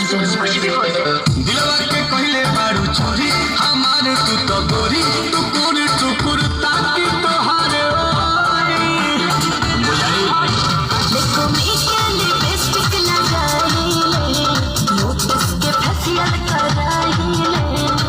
दिलवा के कहले बारू छोरी हमार तू तो गोरी टुकुर टुकुर ताकी तोहार देखो मीठे लिपस्टिक लगाई लोटस के फेशियल कराई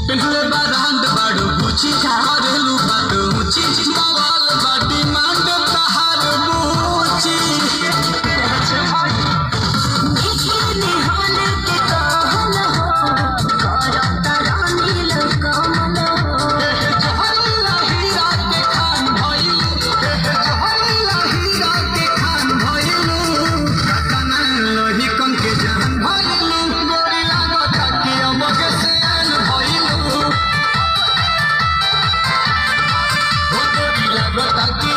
पिछले बारांड बाड़ू पूछी करेलू बात ऊंची बवाल बाटी मांड तहार बूची देखने हाल के कहल हो करता रानी कमल हो जहरीला हीरा के खान भइलू जहरीला हीरा के खान भइलू कतना लोही कन के जान भइलू गोरी लागत कि अब के सेल भइलू गोरी लागत कि